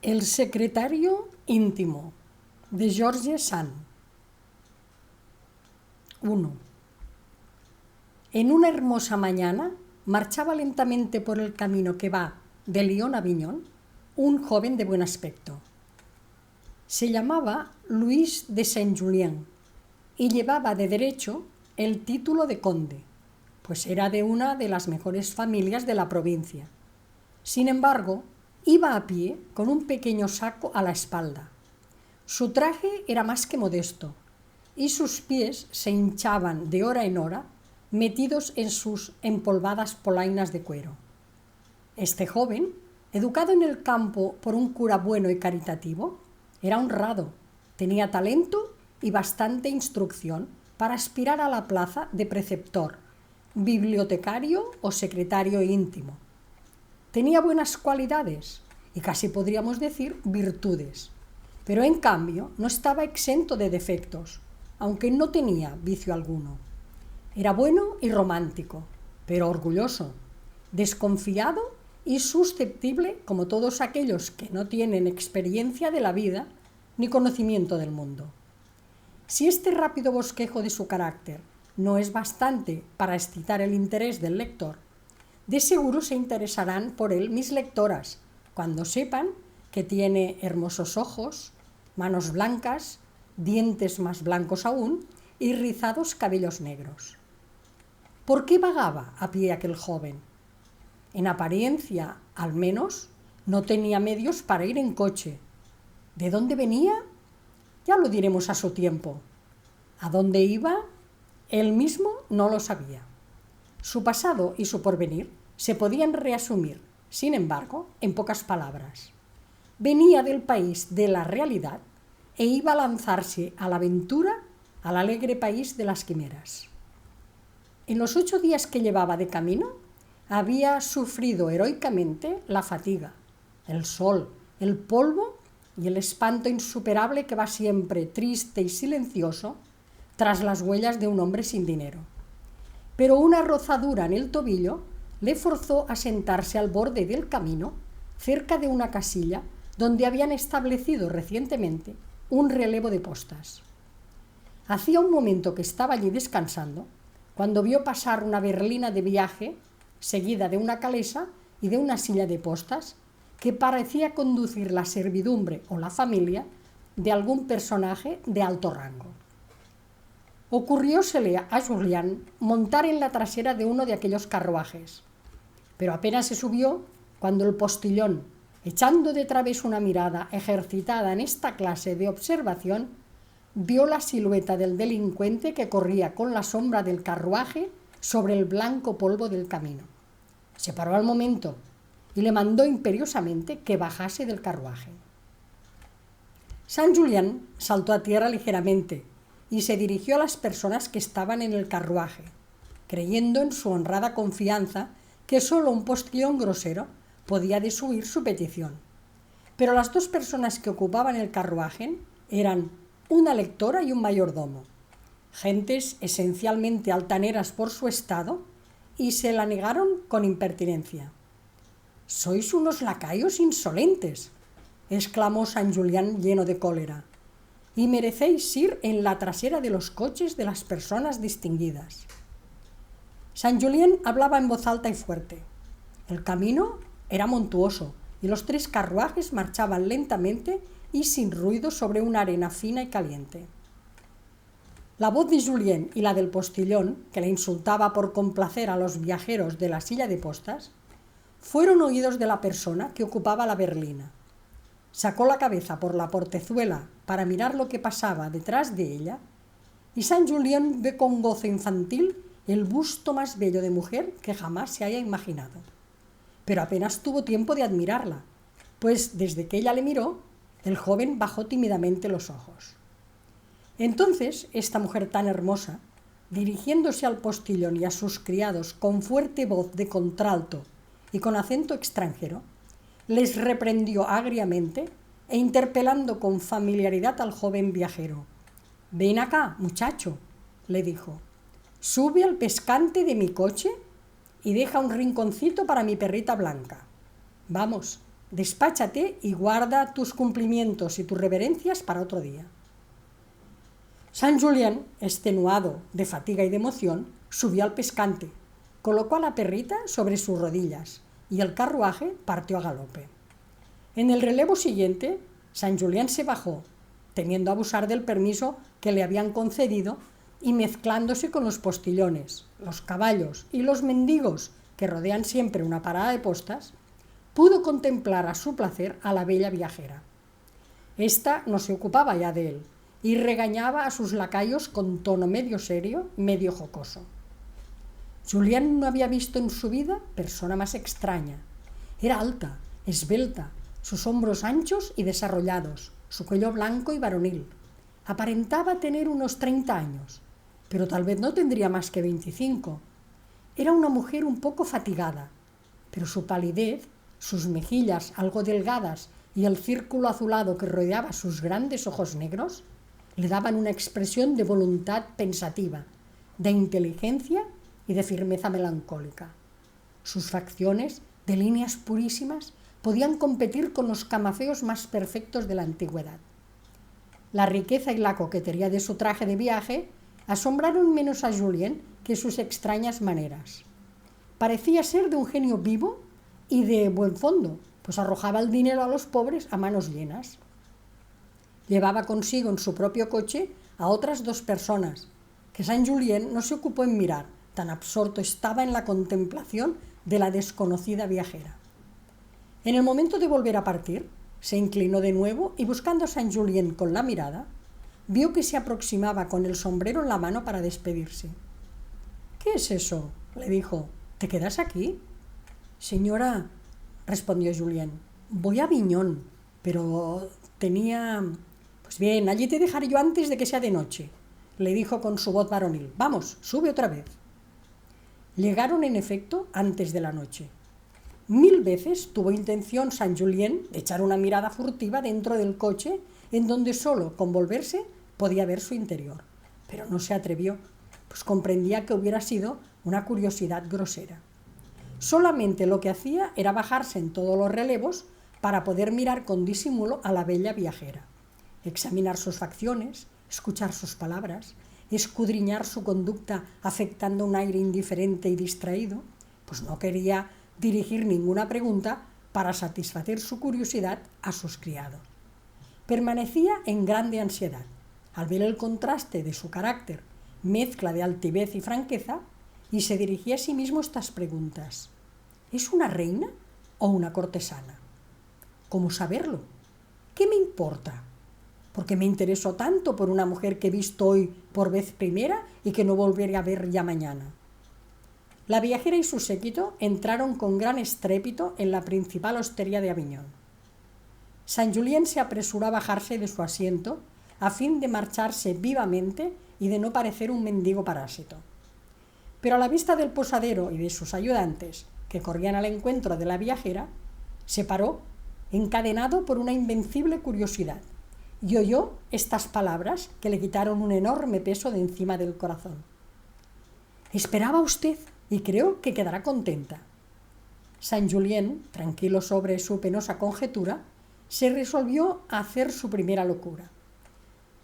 El secretario íntimo, de George Sand. 1. En una hermosa mañana marchaba lentamente por el camino que va de Lyon a Avignon un joven de buen aspecto. Se llamaba Louis de Saint-Julien y llevaba de derecho el título de conde, pues era de una de las mejores familias de la provincia. Sin embargo, iba a pie con un pequeño saco a la espalda. Su traje era más que modesto y sus pies se hinchaban de hora en hora metidos en sus empolvadas polainas de cuero. Este joven, educado en el campo por un cura bueno y caritativo, era honrado, tenía talento y bastante instrucción para aspirar a la plaza de preceptor, bibliotecario o secretario íntimo. Tenía buenas cualidades y casi podríamos decir virtudes, pero en cambio no estaba exento de defectos, aunque no tenía vicio alguno. Era bueno y romántico, pero orgulloso, desconfiado y susceptible como todos aquellos que no tienen experiencia de la vida ni conocimiento del mundo. Si este rápido bosquejo de su carácter no es bastante para excitar el interés del lector, de seguro se interesarán por él mis lectoras cuando sepan que tiene hermosos ojos, manos blancas, dientes más blancos aún y rizados cabellos negros. ¿Por qué vagaba a pie aquel joven? En apariencia, al menos, no tenía medios para ir en coche. ¿De dónde venía? Ya lo diremos a su tiempo. ¿A dónde iba? Él mismo no lo sabía. Su pasado y su porvenir se podían resumir, sin embargo, en pocas palabras. Venía del país de la realidad e iba a lanzarse a la aventura al alegre país de las quimeras. En los 8 días que llevaba de camino, había sufrido heroicamente la fatiga, el sol, el polvo y el espanto insuperable que va siempre triste y silencioso tras las huellas de un hombre sin dinero. Pero una rozadura en el tobillo le forzó a sentarse al borde del camino, cerca de una casilla donde habían establecido recientemente un relevo de postas. Hacía un momento que estaba allí descansando, cuando vio pasar una berlina de viaje, seguida de una calesa y de una silla de postas, que parecía conducir la servidumbre o la familia de algún personaje de alto rango. Ocurriósele a Julián montar en la trasera de uno de aquellos carruajes, pero apenas se subió cuando el postillón, echando de través una mirada ejercitada en esta clase de observación, vio la silueta del delincuente que corría con la sombra del carruaje sobre el blanco polvo del camino. Se paró al momento y le mandó imperiosamente que bajase del carruaje. Saint-Julien saltó a tierra ligeramente y se dirigió a las personas que estaban en el carruaje, creyendo en su honrada confianza que solo un postillón grosero podía desoír su petición. Pero las 2 personas que ocupaban el carruaje eran una lectora y un mayordomo, gentes esencialmente altaneras por su estado, y se la negaron con impertinencia. «Sois unos lacayos insolentes», exclamó Saint-Julien lleno de cólera, «y merecéis ir en la trasera de los coches de las personas distinguidas». Saint-Julien hablaba en voz alta y fuerte. El camino era montuoso y los 3 carruajes marchaban lentamente y sin ruido sobre una arena fina y caliente. La voz de Julien y la del postillón, que le insultaba por complacer a los viajeros de la silla de postas, fueron oídos de la persona que ocupaba la berlina. Sacó la cabeza por la portezuela para mirar lo que pasaba detrás de ella, y Saint-Julien ve con gozo infantil el busto más bello de mujer que jamás se haya imaginado. Pero apenas tuvo tiempo de admirarla, pues desde que ella le miró, el joven bajó tímidamente los ojos. Entonces, esta mujer tan hermosa, dirigiéndose al postillón y a sus criados con fuerte voz de contralto y con acento extranjero, les reprendió agriamente e interpelando con familiaridad al joven viajero. «Ven acá, muchacho», le dijo, «sube al pescante de mi coche y deja un rinconcito para mi perrita blanca. Vamos, despáchate y guarda tus cumplimientos y tus reverencias para otro día. San Julián, extenuado de fatiga y de emoción, subió al pescante, colocó a la perrita sobre sus rodillas y el carruaje partió a galope. En el relevo siguiente, San Julián se bajó, temiendo abusar del permiso que le habían concedido y mezclándose con los postillones, los caballos y los mendigos que rodean siempre una parada de postas, pudo contemplar a su placer a la bella viajera. Esta no se ocupaba ya de él y regañaba a sus lacayos con tono medio serio, medio jocoso. Julián no había visto en su vida persona más extraña. Era alta, esbelta, sus hombros anchos y desarrollados, su cuello blanco y varonil. Aparentaba tener unos 30 años, pero tal vez no tendría más que 25. Era una mujer un poco fatigada, pero su palidez, sus mejillas algo delgadas y el círculo azulado que rodeaba sus grandes ojos negros le daban una expresión de voluntad pensativa, de inteligencia y de firmeza melancólica. Sus facciones, de líneas purísimas, podían competir con los camafeos más perfectos de la antigüedad. La riqueza y la coquetería de su traje de viaje asombraron menos a Julien que sus extrañas maneras. Parecía ser de un genio vivo y de buen fondo, pues arrojaba el dinero a los pobres a manos llenas. Llevaba consigo en su propio coche a otras 2 personas, que San Julien no se ocupó en mirar, tan absorto estaba en la contemplación de la desconocida viajera. En el momento de volver a partir, se inclinó de nuevo y buscando a San Julien con la mirada, vio que se aproximaba con el sombrero en la mano para despedirse. «¿Qué es eso?», le dijo. «¿Te quedas aquí?». «Señora», respondió Julien, «voy a Aviñón, pero tenía...». «Pues bien, allí te dejaré yo antes de que sea de noche», le dijo con su voz varonil. «Vamos, sube otra vez». Llegaron, en efecto, antes de la noche. 1000 veces tuvo intención San Julien de echar una mirada furtiva dentro del coche, en donde solo con volverse podía ver su interior. Pero no se atrevió, pues comprendía que hubiera sido una curiosidad grosera. Solamente lo que hacía era bajarse en todos los relevos para poder mirar con disimulo a la bella viajera, examinar sus facciones, escuchar sus palabras, escudriñar su conducta afectando un aire indiferente y distraído, pues no quería dirigir ninguna pregunta para satisfacer su curiosidad a sus criados. Permanecía en grande ansiedad. Al ver el contraste de su carácter, mezcla de altivez y franqueza, y se dirigía a sí mismo estas preguntas. ¿Es una reina o una cortesana? ¿Cómo saberlo? ¿Qué me importa? ¿Por qué me intereso tanto por una mujer que he visto hoy por vez primera y que no volveré a ver ya mañana? La viajera y su séquito entraron con gran estrépito en la principal hostería de Aviñón. San Julien se apresuró a bajarse de su asiento a fin de marcharse vivamente y de no parecer un mendigo parásito. Pero a la vista del posadero y de sus ayudantes, que corrían al encuentro de la viajera, se paró, encadenado por una invencible curiosidad, y oyó estas palabras que le quitaron un enorme peso de encima del corazón. «Esperaba usted y creo que quedará contenta». San Julien, tranquilo sobre su penosa conjetura, se resolvió a hacer su primera locura.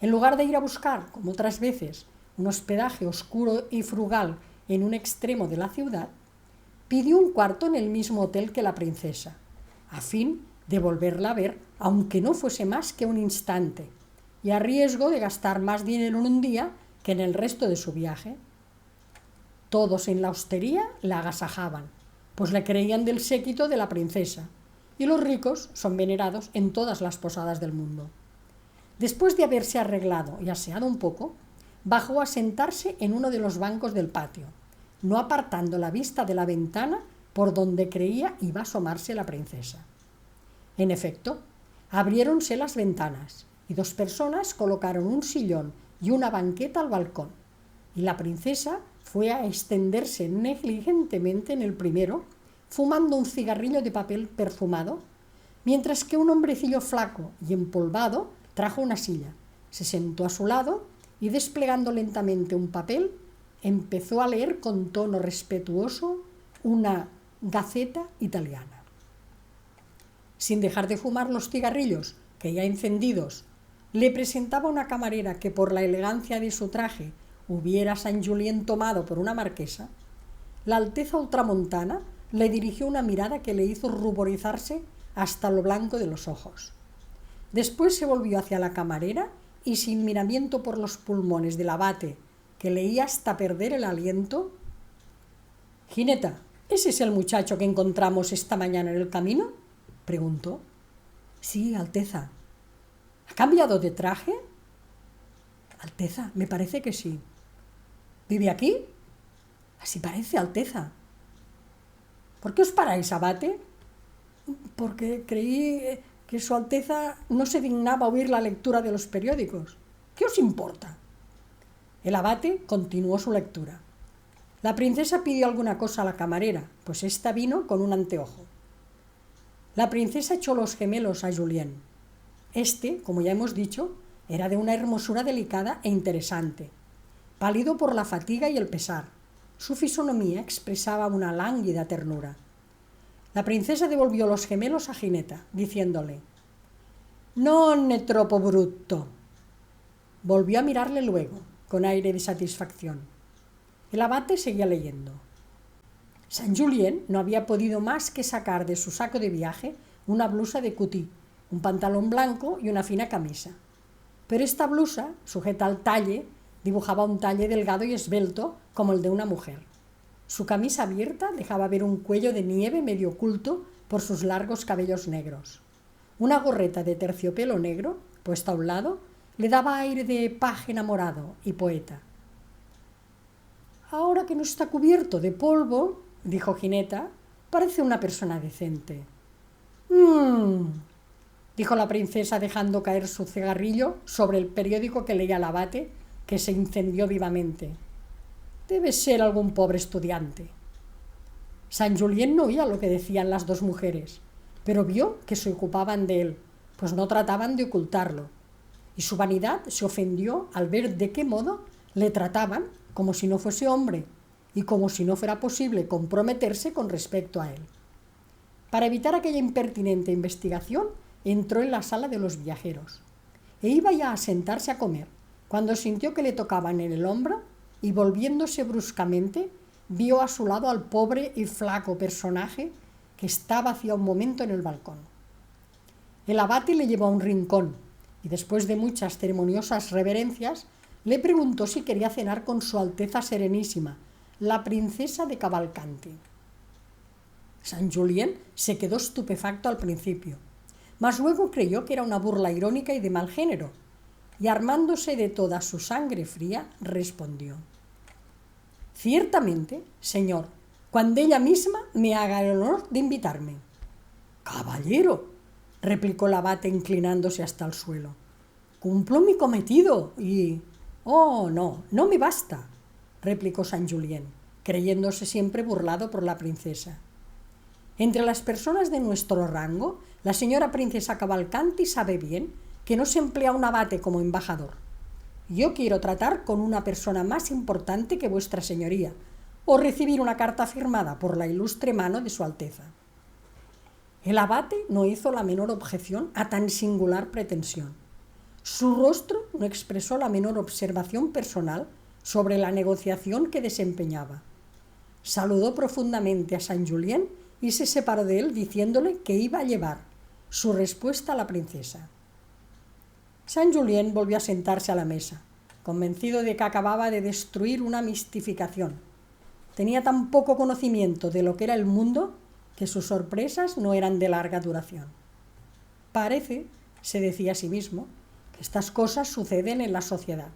En lugar de ir a buscar, como otras veces, un hospedaje oscuro y frugal en un extremo de la ciudad, pidió un cuarto en el mismo hotel que la princesa, a fin de volverla a ver, aunque no fuese más que un instante, y a riesgo de gastar más dinero en un día que en el resto de su viaje. Todos en la hostería la agasajaban, pues le creían del séquito de la princesa, y los ricos son venerados en todas las posadas del mundo. Después de haberse arreglado y aseado un poco, bajó a sentarse en uno de los bancos del patio, no apartando la vista de la ventana por donde creía iba a asomarse la princesa. En efecto, abriéronse las ventanas y 2 personas colocaron un sillón y una banqueta al balcón, y la princesa fue a extenderse negligentemente en el primero, fumando un cigarrillo de papel perfumado, mientras que un hombrecillo flaco y empolvado trajo una silla, se sentó a su lado y, desplegando lentamente un papel, empezó a leer con tono respetuoso una Gaceta italiana. sin dejar de fumar los cigarrillos que ya encendidos le presentaba una camarera que por la elegancia de su traje hubiera San Julien tomado por una marquesa, la Alteza Ultramontana le dirigió una mirada que le hizo ruborizarse hasta lo blanco de los ojos. Después se volvió hacia la camarera y, sin miramiento por los pulmones del abate, que leía hasta perder el aliento: «Gineta, ¿ese es el muchacho que encontramos esta mañana en el camino?», preguntó. «Sí, Alteza». «¿Ha cambiado de traje?». «Alteza, me parece que sí». «¿Vive aquí?». «Así parece, Alteza». «¿Por qué os paráis, abate?». «Porque creí que su Alteza no se dignaba oír la lectura de los periódicos». «¿Qué os importa?». El abate continuó su lectura. La princesa pidió alguna cosa a la camarera, pues ésta vino con un anteojo. La princesa echó los gemelos a Julien. Este, como ya hemos dicho, era de una hermosura delicada e interesante. Pálido por la fatiga y el pesar, su fisonomía expresaba una lánguida ternura. La princesa devolvió los gemelos a Gineta, diciéndole: «Non è troppo brutto». Volvió a mirarle luego, con aire de satisfacción. El abate seguía leyendo. San Julien no había podido más que sacar de su saco de viaje una blusa de cutí, un pantalón blanco y una fina camisa. Pero esta blusa, sujeta al talle, dibujaba un talle delgado y esbelto como el de una mujer. Su camisa abierta dejaba ver un cuello de nieve medio oculto por sus largos cabellos negros. Una gorreta de terciopelo negro, puesta a un lado, le daba aire de paje enamorado y poeta. «Ahora que no está cubierto de polvo», dijo Gineta, «parece una persona decente». Dijo la princesa dejando caer su cigarrillo sobre el periódico que leía el abate, que se incendió vivamente. «Debe ser algún pobre estudiante». San Julien no oía lo que decían las dos mujeres, pero vio que se ocupaban de él, pues no trataban de ocultarlo, y su vanidad se ofendió al ver de qué modo le trataban como si no fuese hombre y como si no fuera posible comprometerse con respecto a él. Para evitar aquella impertinente investigación, entró en la sala de los viajeros e iba ya a sentarse a comer, cuando sintió que le tocaban en el hombro y, volviéndose bruscamente, vio a su lado al pobre y flaco personaje que estaba hacía un momento en el balcón. El abate le llevó a un rincón y, después de muchas ceremoniosas reverencias, le preguntó si quería cenar con su Alteza Serenísima, la princesa de Cavalcanti. San Julien se quedó estupefacto al principio, mas luego creyó que era una burla irónica y de mal género, y armándose de toda su sangre fría, respondió: «Ciertamente, señor, cuando ella misma me haga el honor de invitarme». «Caballero», replicó el abate inclinándose hasta el suelo, «cumplo mi cometido y...». «Oh, no, no me basta», replicó San Julien, creyéndose siempre burlado por la princesa. «Entre las personas de nuestro rango, la señora princesa Cavalcanti sabe bien que no se emplea un abate como embajador. Yo quiero tratar con una persona más importante que vuestra señoría, o recibir una carta firmada por la ilustre mano de su Alteza». El abate no hizo la menor objeción a tan singular pretensión. Su rostro no expresó la menor observación personal sobre la negociación que desempeñaba. Saludó profundamente a San Julien y se separó de él diciéndole que iba a llevar su respuesta a la princesa. San Julien volvió a sentarse a la mesa, convencido de que acababa de destruir una mistificación. Tenía tan poco conocimiento de lo que era el mundo que sus sorpresas no eran de larga duración. «Parece», se decía a sí mismo, «que estas cosas suceden en la sociedad».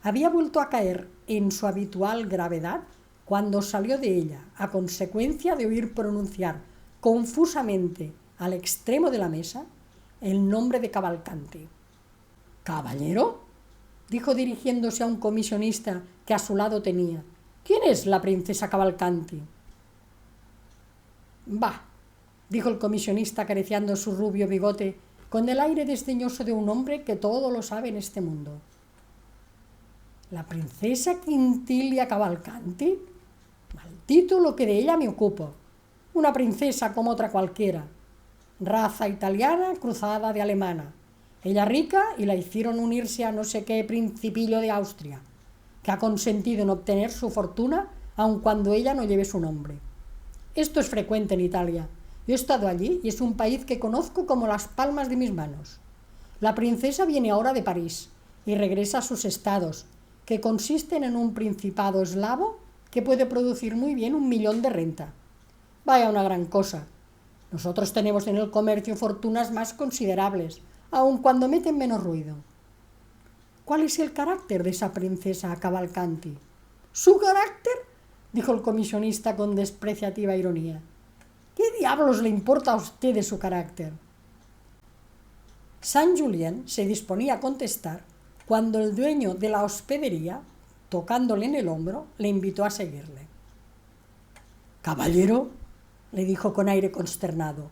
Había vuelto a caer en su habitual gravedad cuando salió de ella, a consecuencia de oír pronunciar confusamente al extremo de la mesa el nombre de Cavalcanti. «¿Caballero?», dijo dirigiéndose a un comisionista que a su lado tenía. «¿Quién es la princesa Cavalcanti?». «Bah», dijo el comisionista acariciando su rubio bigote con el aire desdeñoso de un hombre que todo lo sabe en este mundo. «¿La princesa Quintilia Cavalcanti? Maldito lo que de ella me ocupo. Una princesa como otra cualquiera. raza italiana cruzada de alemana. Ella rica y la hicieron unirse a no sé qué principillo de Austria, que ha consentido en obtener su fortuna aun cuando ella no lleve su nombre. Esto es frecuente en Italia. Yo he estado allí y es un país que conozco como las palmas de mis manos. La princesa viene ahora de París y regresa a sus estados, que consisten en un principado eslavo que puede producir muy bien 1.000.000 de renta. Vaya una gran cosa. Nosotros tenemos en el comercio fortunas más considerables, aun cuando meten menos ruido. ¿Cuál es el carácter de esa princesa Cavalcanti? ¿Su carácter?, dijo el comisionista con despreciativa ironía. ¿Qué diablos le importa a usted de su carácter? Saint Julien se disponía a contestar cuando el dueño de la hospedería, tocándole en el hombro, le invitó a seguirle. «Caballero», le dijo con aire consternado,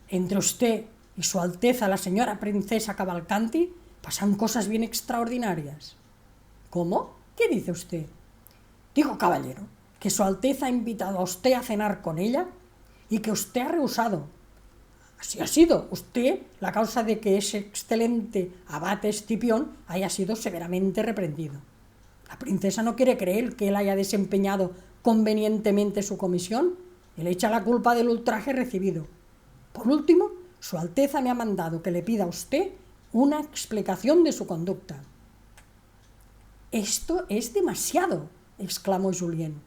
«entre usted y su Alteza la señora princesa Cavalcanti pasan cosas bien extraordinarias». «¿Cómo? ¿Qué dice usted?» «Digo, caballero, que su Alteza ha invitado a usted a cenar con ella y que usted ha rehusado. Así ha sido usted la causa de que ese excelente abate Escipión haya sido severamente reprendido. La princesa no quiere creer que él haya desempeñado convenientemente su comisión y le echa la culpa del ultraje recibido. Por último, su Alteza me ha mandado que le pida a usted una explicación de su conducta». «Esto es demasiado», exclamó Julien.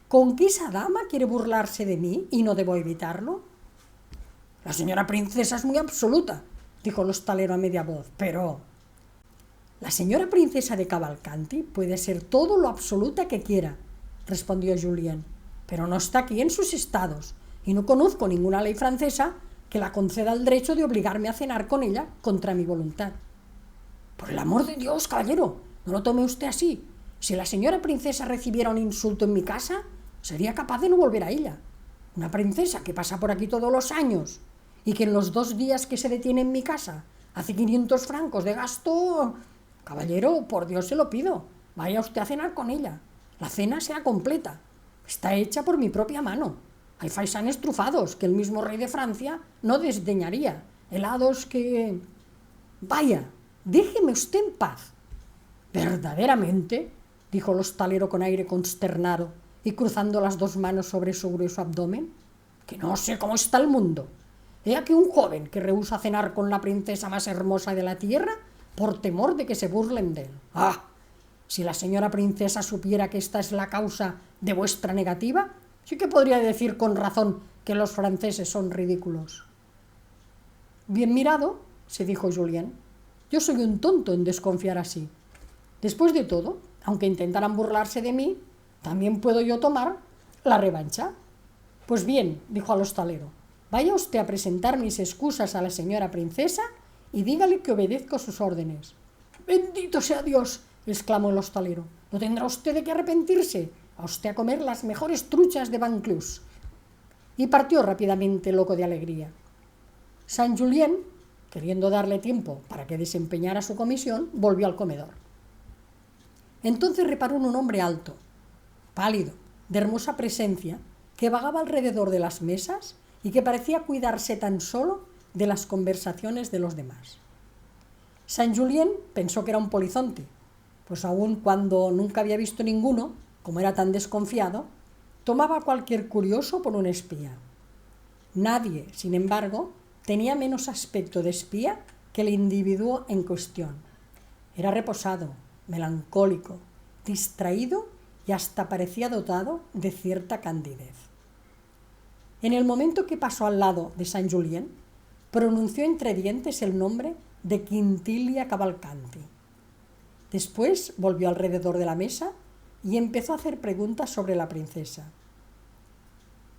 «¿Con qué esa dama quiere burlarse de mí y no debo evitarlo?» «La señora princesa es muy absoluta», dijo el hostalero a media voz, «pero...» «La señora princesa de Cavalcanti puede ser todo lo absoluta que quiera», respondió Julien, «pero no está aquí en sus estados y no conozco ninguna ley francesa que la conceda el derecho de obligarme a cenar con ella contra mi voluntad». «Por el amor de Dios, caballero, no lo tome usted así. Si la señora princesa recibiera un insulto en mi casa, sería capaz de no volver a ella. Una princesa que pasa por aquí todos los años y que en los 2 días que se detiene en mi casa hace 500 francos de gasto... Caballero, por Dios se lo pido, vaya usted a cenar con ella. La cena será completa. Está hecha por mi propia mano. Hay faisanes trufados que el mismo rey de Francia no desdeñaría. Helados que... Vaya, déjeme usted en paz». «¿Verdaderamente?», dijo el hostalero con aire consternado y cruzando las 2 manos sobre su grueso abdomen. «Que no sé cómo está el mundo. He aquí un joven que rehúsa cenar con la princesa más hermosa de la tierra por temor de que se burlen de él. ¡Ah! Si la señora princesa supiera que esta es la causa de vuestra negativa, sí que podría decir con razón que los franceses son ridículos». «Bien mirado», se dijo Julien. «Yo soy un tonto en desconfiar así. Después de todo, aunque intentaran burlarse de mí, también puedo yo tomar la revancha». «Pues bien», dijo al hostalero, «vaya usted a presentar mis excusas a la señora princesa y dígale que obedezco sus órdenes». «Bendito sea Dios», exclamó el hostalero, «no tendrá usted de qué arrepentirse. A usted a comer las mejores truchas de Vaucluse». Y partió rápidamente loco de alegría. Saint Julien, queriendo darle tiempo para que desempeñara su comisión, volvió al comedor. Entonces reparó en un hombre alto, pálido, de hermosa presencia, que vagaba alrededor de las mesas y que parecía cuidarse tan solo de las conversaciones de los demás. Saint Julien pensó que era un polizonte, pues aun cuando nunca había visto ninguno, como era tan desconfiado, tomaba a cualquier curioso por un espía. Nadie, sin embargo, tenía menos aspecto de espía que el individuo en cuestión. Era reposado, melancólico, distraído y hasta parecía dotado de cierta candidez. En el momento que pasó al lado de Saint Julien, pronunció entre dientes el nombre de Quintilia Cavalcanti. Después volvió alrededor de la mesa y empezó a hacer preguntas sobre la princesa.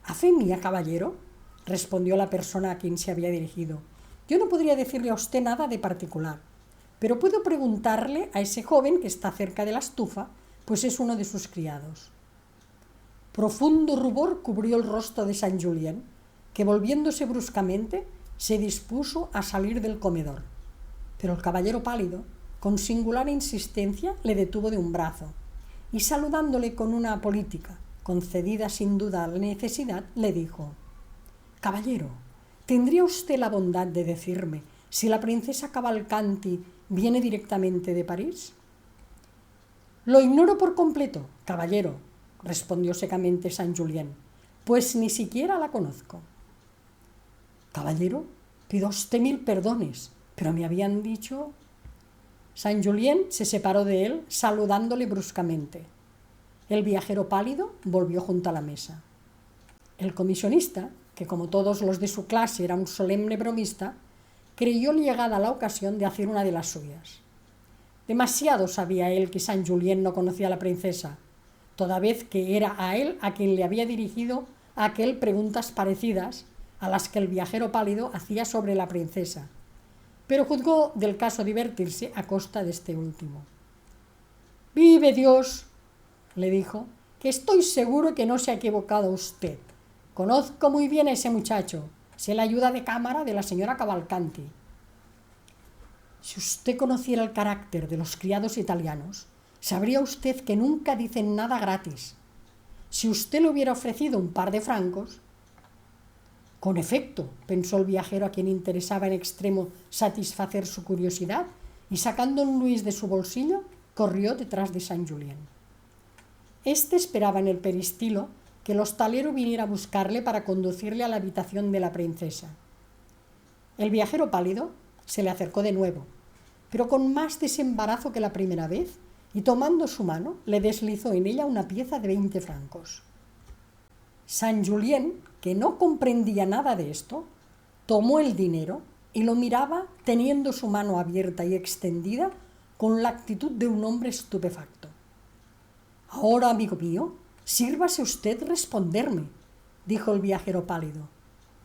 «¿A fe mía, caballero?», respondió la persona a quien se había dirigido. «Yo no podría decirle a usted nada de particular, pero puedo preguntarle a ese joven que está cerca de la estufa, pues es uno de sus criados». Profundo rubor cubrió el rostro de Saint Julien, que volviéndose bruscamente se dispuso a salir del comedor. Pero el caballero pálido, con singular insistencia, le detuvo de un brazo y, saludándole con una política concedida sin duda a la necesidad, le dijo: «Caballero, ¿tendría usted la bondad de decirme si la princesa Cavalcanti viene directamente de París? Lo ignoro por completo, caballero, respondió secamente Saint-Julien, pues ni siquiera la conozco. Caballero, pido a usted 1000 perdones, pero me habían dicho... Saint-Julien se separó de él, saludándole bruscamente. El viajero pálido volvió junto a la mesa. El comisionista, que como todos los de su clase era un solemne bromista, creyó llegada la ocasión de hacer una de las suyas. Demasiado sabía él que Saint-Julien no conocía a la princesa, toda vez que era a él a quien le había dirigido aquel preguntas parecidas a las que el viajero pálido hacía sobre la princesa, pero juzgó del caso divertirse a costa de este último. «Vive Dios», le dijo, «que estoy seguro que no se ha equivocado usted. Conozco muy bien a ese muchacho. Sé la ayuda de cámara de la señora Cavalcanti». Si usted conociera el carácter de los criados italianos, sabría usted que nunca dicen nada gratis. Si usted le hubiera ofrecido un par de francos... Con efecto, pensó el viajero, a quien interesaba en extremo satisfacer su curiosidad, y sacando un luis de su bolsillo, corrió detrás de Saint-Julien. Este esperaba en el peristilo que el hostalero viniera a buscarle para conducirle a la habitación de la princesa. El viajero pálido se le acercó de nuevo, pero con más desembarazo que la primera vez, y tomando su mano, le deslizó en ella una pieza de 20 francos. Saint-Julien, que no comprendía nada de esto, tomó el dinero y lo miraba teniendo su mano abierta y extendida con la actitud de un hombre estupefacto. «Ahora, amigo mío, sírvase usted responderme», dijo el viajero pálido.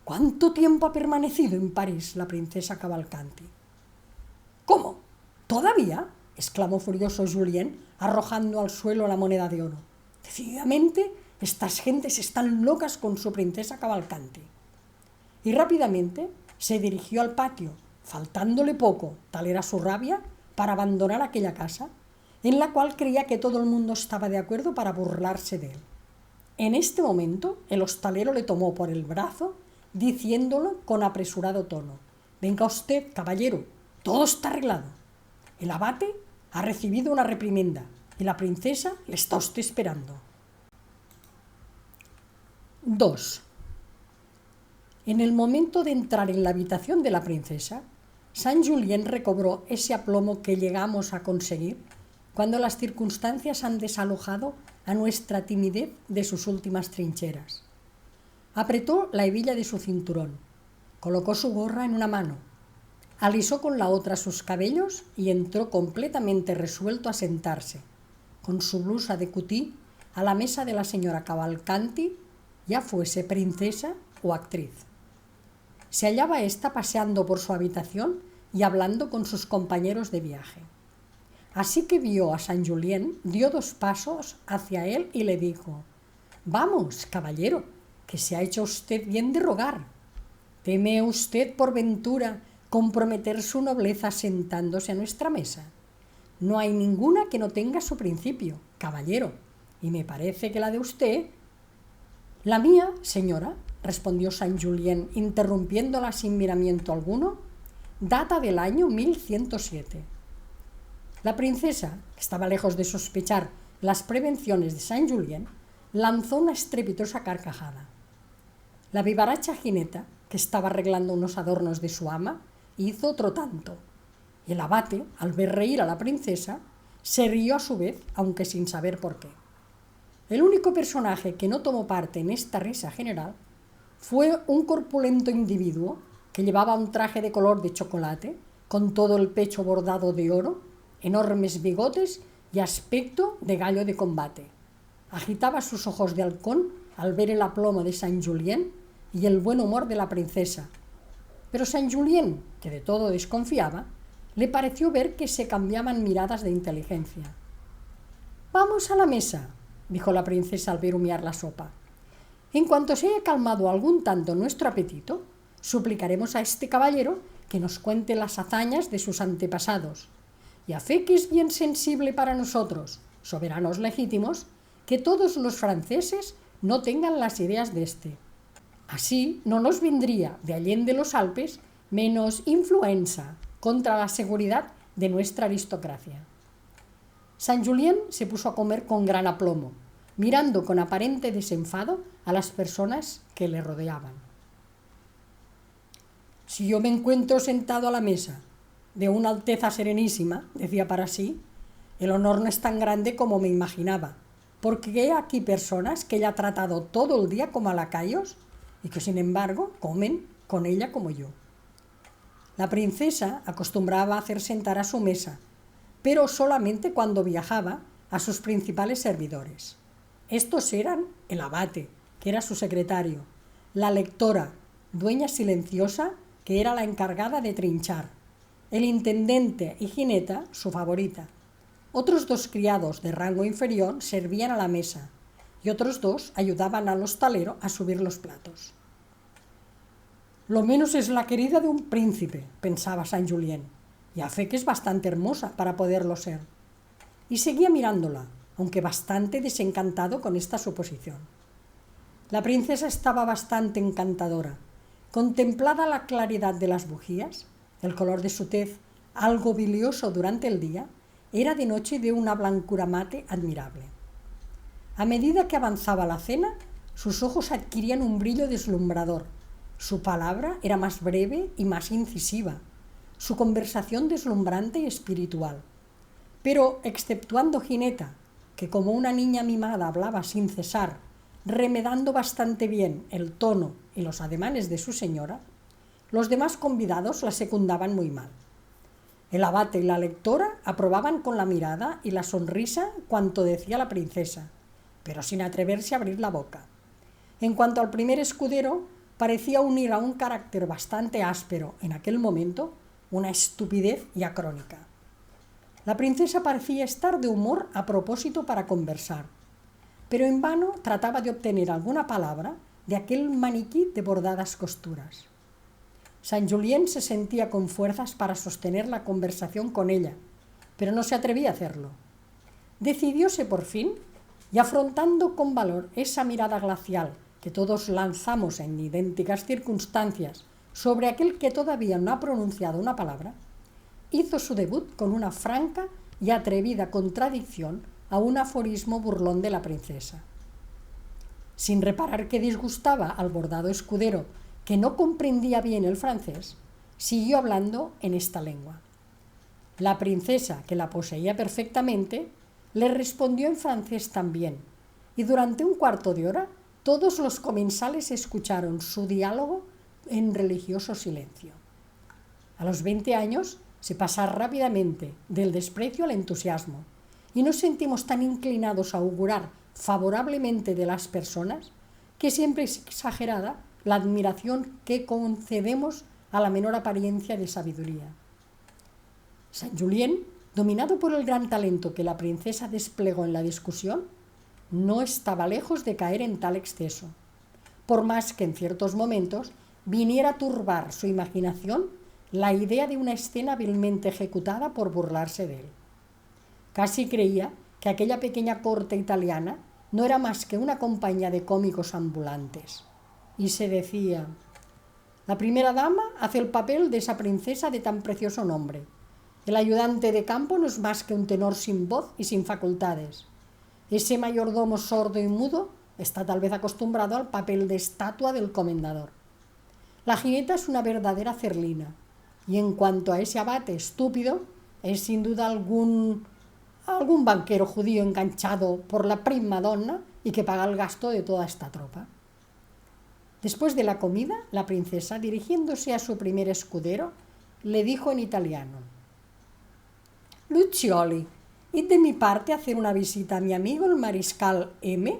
«¿Cuánto tiempo ha permanecido en París la princesa Cavalcanti?» «¿Cómo? ¿Todavía?», exclamó furioso Julien, arrojando al suelo la moneda de oro. «Decididamente, estas gentes están locas con su princesa Cavalcanti». Y rápidamente se dirigió al patio, faltándole poco, tal era su rabia, para abandonar aquella casa, en la cual creía que todo el mundo estaba de acuerdo para burlarse de él. En este momento, el hostalero le tomó por el brazo, diciéndolo con apresurado tono: «Venga usted, caballero, todo está arreglado. El abate ha recibido una reprimenda y la princesa le está usted esperando». 2. En el momento de entrar en la habitación de la princesa, Saint-Julien recobró ese aplomo que llegamos a conseguir cuando las circunstancias han desalojado a nuestra timidez de sus últimas trincheras. Apretó la hebilla de su cinturón, colocó su gorra en una mano, alisó con la otra sus cabellos y entró completamente resuelto a sentarse, con su blusa de cutí, a la mesa de la señora Cavalcanti, ya fuese princesa o actriz. Se hallaba ésta paseando por su habitación y hablando con sus compañeros de viaje. Así que vio a Saint-Julien, dio 2 pasos hacia él y le dijo: «Vamos, caballero, que se ha hecho usted bien de rogar. ¿Teme usted por ventura comprometer su nobleza sentándose a nuestra mesa? No hay ninguna que no tenga su principio, caballero, y me parece que la de usted...» «La mía, señora», respondió Saint-Julien, interrumpiéndola sin miramiento alguno, «data del año 1107. La princesa, que estaba lejos de sospechar las prevenciones de Saint-Julien, lanzó una estrepitosa carcajada. La vivaracha jineta, que estaba arreglando unos adornos de su ama, hizo otro tanto, y el abate, al ver reír a la princesa, se rió a su vez, aunque sin saber por qué. El único personaje que no tomó parte en esta risa general fue un corpulento individuo que llevaba un traje de color de chocolate, con todo el pecho bordado de oro, enormes bigotes y aspecto de gallo de combate. Agitaba sus ojos de halcón al ver el aplomo de Saint-Julien y el buen humor de la princesa. Pero Saint-Julien, que de todo desconfiaba, le pareció ver que se cambiaban miradas de inteligencia. «Vamos a la mesa», dijo la princesa al ver humear la sopa. «En cuanto se haya calmado algún tanto nuestro apetito, suplicaremos a este caballero que nos cuente las hazañas de sus antepasados, y a fe que es bien sensible para nosotros, soberanos legítimos, que todos los franceses no tengan las ideas de éste. Así no nos vendría de Allende los Alpes menos influencia contra la seguridad de nuestra aristocracia. San Julián se puso a comer con gran aplomo, mirando con aparente desenfado a las personas que le rodeaban. Si yo me encuentro sentado a la mesa de una Alteza Serenísima, decía para sí, el honor no es tan grande como me imaginaba, porque hay aquí personas que ella ha tratado todo el día como a lacayos y que sin embargo comen con ella como yo. La princesa acostumbraba a hacer sentar a su mesa, pero solamente cuando viajaba, a sus principales servidores. Estos eran el abate, que era su secretario, la lectora, dueña silenciosa, que era la encargada de trinchar, el intendente y jineta, su favorita. Otros 2 criados de rango inferior servían a la mesa y otros 2 ayudaban al hostalero a subir los platos. Lo menos es la querida de un príncipe, pensaba San Julián, y a fe que es bastante hermosa para poderlo ser. Y seguía mirándola, aunque bastante desencantado con esta suposición. La princesa estaba bastante encantadora. Contemplada la claridad de las bujías, el color de su tez, algo bilioso durante el día, era de noche de una blancura mate admirable. A medida que avanzaba la cena, sus ojos adquirían un brillo deslumbrador. Su palabra era más breve y más incisiva, su conversación deslumbrante y espiritual. Pero, exceptuando Gineta, que como una niña mimada hablaba sin cesar, remedando bastante bien el tono y los ademanes de su señora, los demás convidados la secundaban muy mal. El abate y la lectora aprobaban con la mirada y la sonrisa cuanto decía la princesa, pero sin atreverse a abrir la boca. En cuanto al primer escudero, parecía unir a un carácter bastante áspero en aquel momento una estupidez diacrónica. La princesa parecía estar de humor a propósito para conversar, pero en vano trataba de obtener alguna palabra de aquel maniquí de bordadas costuras. San Julián se sentía con fuerzas para sostener la conversación con ella, pero no se atrevía a hacerlo. Decidióse por fin, y afrontando con valor esa mirada glacial que todos lanzamos en idénticas circunstancias sobre aquel que todavía no ha pronunciado una palabra, hizo su debut con una franca y atrevida contradicción a un aforismo burlón de la princesa. Sin reparar que disgustaba al bordado escudero, que no comprendía bien el francés, siguió hablando en esta lengua. La princesa, que la poseía perfectamente, le respondió en francés también, y durante un cuarto de hora todos los comensales escucharon su diálogo en religioso silencio. A los 20 años se pasa rápidamente del desprecio al entusiasmo, y nos sentimos tan inclinados a augurar favorablemente de las personas que siempre es exagerada la admiración que concedemos a la menor apariencia de sabiduría. San Julián, dominado por el gran talento que la princesa desplegó en la discusión, no estaba lejos de caer en tal exceso, por más que en ciertos momentos viniera a turbar su imaginación la idea de una escena hábilmente ejecutada por burlarse de él. Casi creía que aquella pequeña corte italiana no era más que una compañía de cómicos ambulantes. Y se decía: la primera dama hace el papel de esa princesa de tan precioso nombre. El ayudante de campo no es más que un tenor sin voz y sin facultades. Ese mayordomo sordo y mudo está tal vez acostumbrado al papel de estatua del comendador. La jineta es una verdadera cerlina, y en cuanto a ese abate estúpido, es sin duda algún banquero judío enganchado por la prima donna y que paga el gasto de toda esta tropa. Después de la comida, la princesa, dirigiéndose a su primer escudero, le dijo en italiano: Lucioli, id de mi parte a hacer una visita a mi amigo el mariscal M,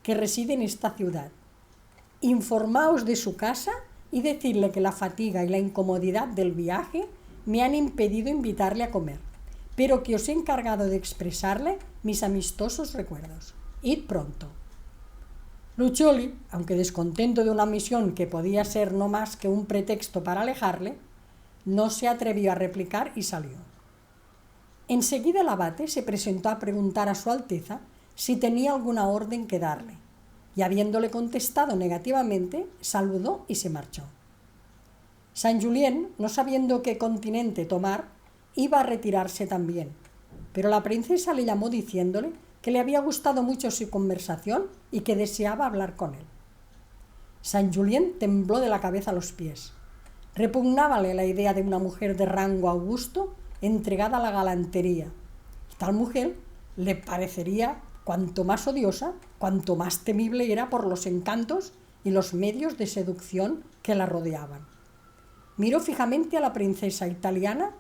que reside en esta ciudad. Informaos de su casa y decidle que la fatiga y la incomodidad del viaje me han impedido invitarle a comer, pero que os he encargado de expresarle mis amistosos recuerdos. Id pronto. Lucioli, aunque descontento de una misión que podía ser no más que un pretexto para alejarle, no se atrevió a replicar y salió. Enseguida el abate se presentó a preguntar a su Alteza si tenía alguna orden que darle, y habiéndole contestado negativamente, saludó y se marchó. Saint Julien, no sabiendo qué continente tomar, iba a retirarse también, pero la princesa le llamó diciéndole que le había gustado mucho su conversación y que deseaba hablar con él. Saint Julien tembló de la cabeza a los pies. Repugnábale la idea de una mujer de rango augusto entregada a la galantería. Y tal mujer le parecería cuanto más odiosa, cuanto más temible era por los encantos y los medios de seducción que la rodeaban. Miró fijamente a la princesa italiana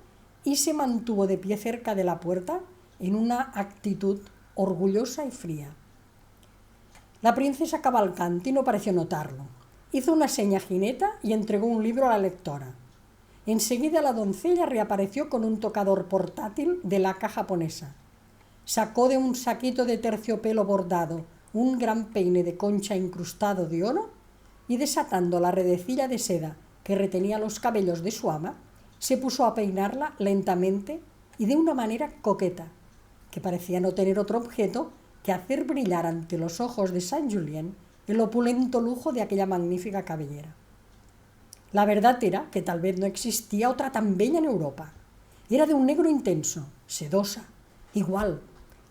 y se mantuvo de pie cerca de la puerta en una actitud orgullosa y fría. La princesa Cavalcanti no pareció notarlo. Hizo una seña a Gineta y entregó un libro a la lectora. Enseguida la doncella reapareció con un tocador portátil de laca japonesa. Sacó de un saquito de terciopelo bordado un gran peine de concha incrustado de oro y, desatando la redecilla de seda que retenía los cabellos de su ama, se puso a peinarla lentamente y de una manera coqueta, que parecía no tener otro objeto que hacer brillar ante los ojos de Saint Julien el opulento lujo de aquella magnífica cabellera. La verdad era que tal vez no existía otra tan bella en Europa. Era de un negro intenso, sedosa, igual,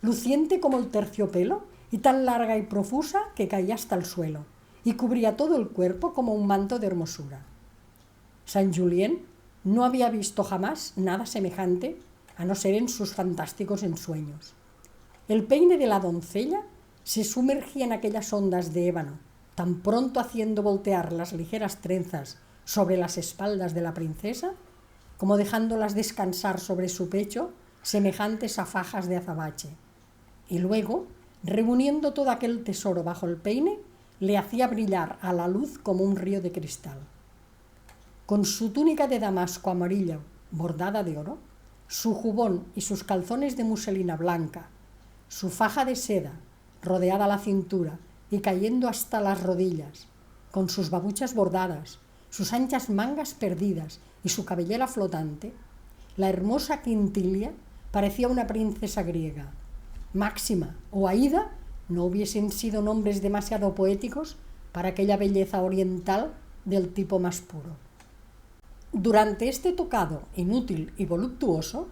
luciente como el terciopelo y tan larga y profusa que caía hasta el suelo y cubría todo el cuerpo como un manto de hermosura. Saint Julien no había visto jamás nada semejante, a no ser en sus fantásticos ensueños. El peine de la doncella se sumergía en aquellas ondas de ébano, tan pronto haciendo voltear las ligeras trenzas sobre las espaldas de la princesa, como dejándolas descansar sobre su pecho, semejantes a fajas de azabache. Y luego, reuniendo todo aquel tesoro bajo el peine, le hacía brillar a la luz como un río de cristal. Con su túnica de damasco amarillo bordada de oro, su jubón y sus calzones de muselina blanca, su faja de seda rodeada a la cintura y cayendo hasta las rodillas, con sus babuchas bordadas, sus anchas mangas perdidas y su cabellera flotante, la hermosa Quintilia parecía una princesa griega. Máxima o Aída no hubiesen sido nombres demasiado poéticos para aquella belleza oriental del tipo más puro. Durante este tocado inútil y voluptuoso,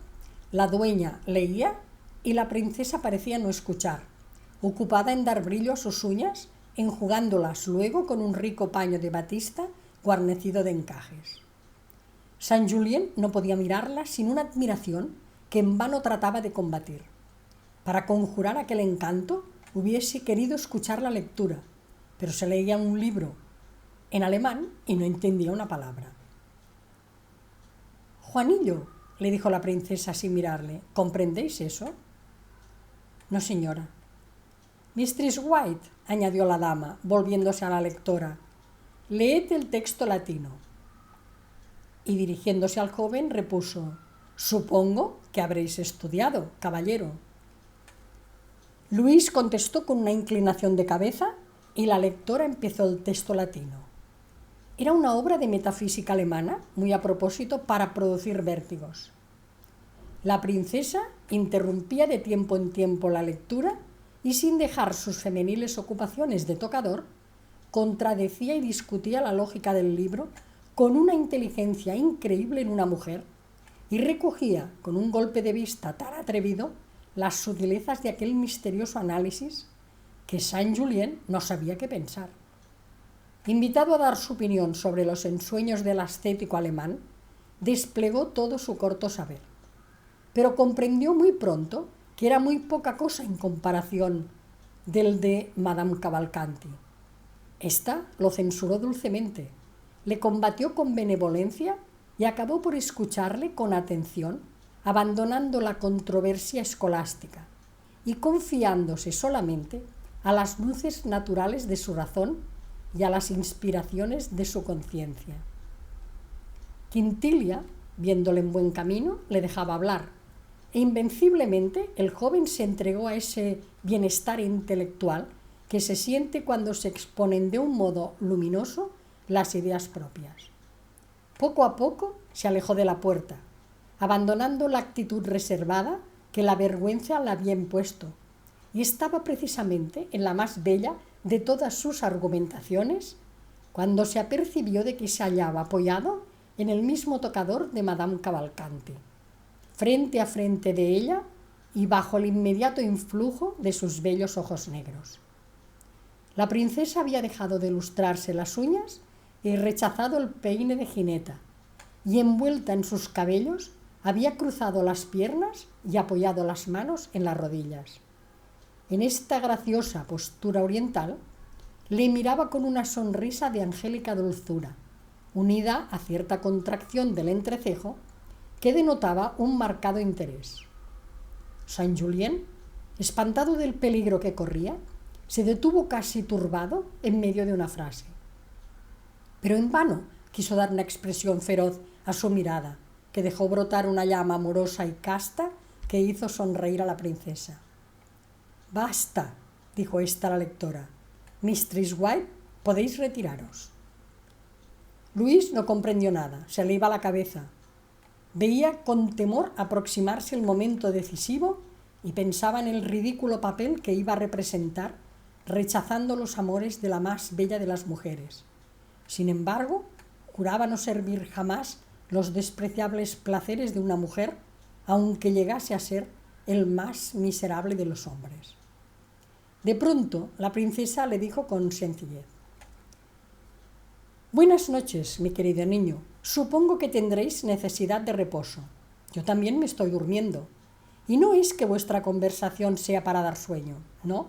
la dueña leía y la princesa parecía no escuchar, ocupada en dar brillo a sus uñas, enjugándolas luego con un rico paño de batista guarnecido de encajes. Saint Julien no podía mirarla sin una admiración que en vano trataba de combatir. Para conjurar aquel encanto hubiese querido escuchar la lectura, pero se leía un libro en alemán y no entendía una palabra. «Juanillo», le dijo la princesa sin mirarle, «¿comprendéis eso?» «No, señora». «Mistress White», añadió la dama, volviéndose a la lectora, «leed el texto latino». Y dirigiéndose al joven repuso, «Supongo que habréis estudiado, caballero». Luis contestó con una inclinación de cabeza y la lectora empezó el texto latino. Era una obra de metafísica alemana, muy a propósito para producir vértigos. La princesa interrumpía de tiempo en tiempo la lectura y, sin dejar sus femeniles ocupaciones de tocador, contradecía y discutía la lógica del libro con una inteligencia increíble en una mujer y recogía, con un golpe de vista tan atrevido, las sutilezas de aquel misterioso análisis que Saint Julien no sabía qué pensar. Invitado a dar su opinión sobre los ensueños del ascético alemán, desplegó todo su corto saber, pero comprendió muy pronto que era muy poca cosa en comparación del de Madame Cavalcanti. Esta lo censuró dulcemente, le combatió con benevolencia y acabó por escucharle con atención, abandonando la controversia escolástica y confiándose solamente a las luces naturales de su razón y a las inspiraciones de su conciencia. Quintilia, viéndole en buen camino, le dejaba hablar, e invenciblemente el joven se entregó a ese bienestar intelectual que se siente cuando se exponen de un modo luminoso las ideas propias. Poco a poco se alejó de la puerta, abandonando la actitud reservada que la vergüenza le había impuesto, y estaba precisamente en la más bella de todas sus argumentaciones cuando se apercibió de que se hallaba apoyado en el mismo tocador de Madame Cavalcanti, frente a frente de ella y bajo el inmediato influjo de sus bellos ojos negros. La princesa había dejado de lustrarse las uñas y rechazado el peine de jineta, y envuelta en sus cabellos había cruzado las piernas y apoyado las manos en las rodillas. En esta graciosa postura oriental le miraba con una sonrisa de angélica dulzura, unida a cierta contracción del entrecejo que denotaba un marcado interés. Saint-Julien, espantado del peligro que corría, se detuvo casi turbado en medio de una frase. Pero en vano quiso dar una expresión feroz a su mirada, que dejó brotar una llama amorosa y casta que hizo sonreír a la princesa. «Basta», dijo ésta a la lectora. «Mistress White, podéis retiraros». Luis no comprendió nada, se le iba la cabeza. Veía con temor aproximarse el momento decisivo y pensaba en el ridículo papel que iba a representar, rechazando los amores de la más bella de las mujeres. Sin embargo, juraba no servir jamás los despreciables placeres de una mujer, aunque llegase a ser el más miserable de los hombres. De pronto, la princesa le dijo con sencillez: «Buenas noches, mi querido niño. Supongo que tendréis necesidad de reposo. Yo también me estoy durmiendo. Y no es que vuestra conversación sea para dar sueño, no.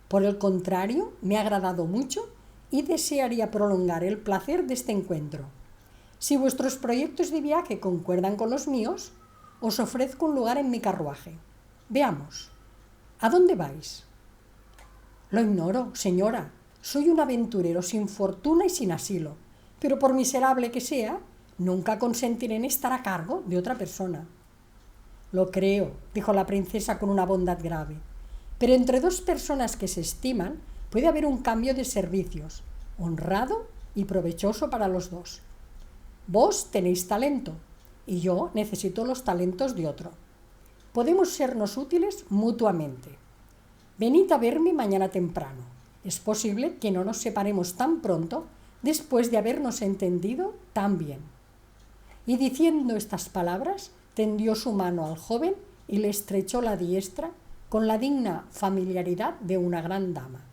Por el contrario, me ha agradado mucho y desearía prolongar el placer de este encuentro. Si vuestros proyectos de viaje concuerdan con los míos, os ofrezco un lugar en mi carruaje. Veamos, ¿a dónde vais?» «Lo ignoro, señora. Soy un aventurero sin fortuna y sin asilo, pero por miserable que sea, nunca consentiré en estar a cargo de otra persona». «Lo creo», dijo la princesa con una bondad grave, «pero entre dos personas que se estiman puede haber un cambio de servicios, honrado y provechoso para los dos. Vos tenéis talento y yo necesito los talentos de otro. Podemos sernos útiles mutuamente. Venid a verme mañana temprano. Es posible que no nos separemos tan pronto después de habernos entendido tan bien». Y diciendo estas palabras, tendió su mano al joven y le estrechó la diestra con la digna familiaridad de una gran dama.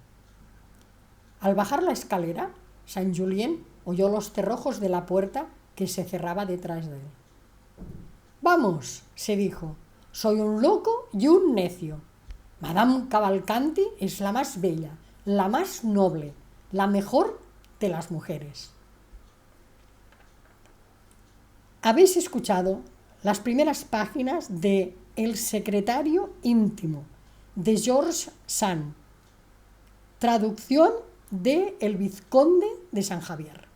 Al bajar la escalera, Saint-Julien oyó los cerrojos de la puerta que se cerraba detrás de él. «Vamos», se dijo, «soy un loco y un necio. Madame Cavalcanti es la más bella, la más noble, la mejor de las mujeres». Habéis escuchado las primeras páginas de El secretario íntimo, de George Sand, traducción de El Vizconde de San Javier.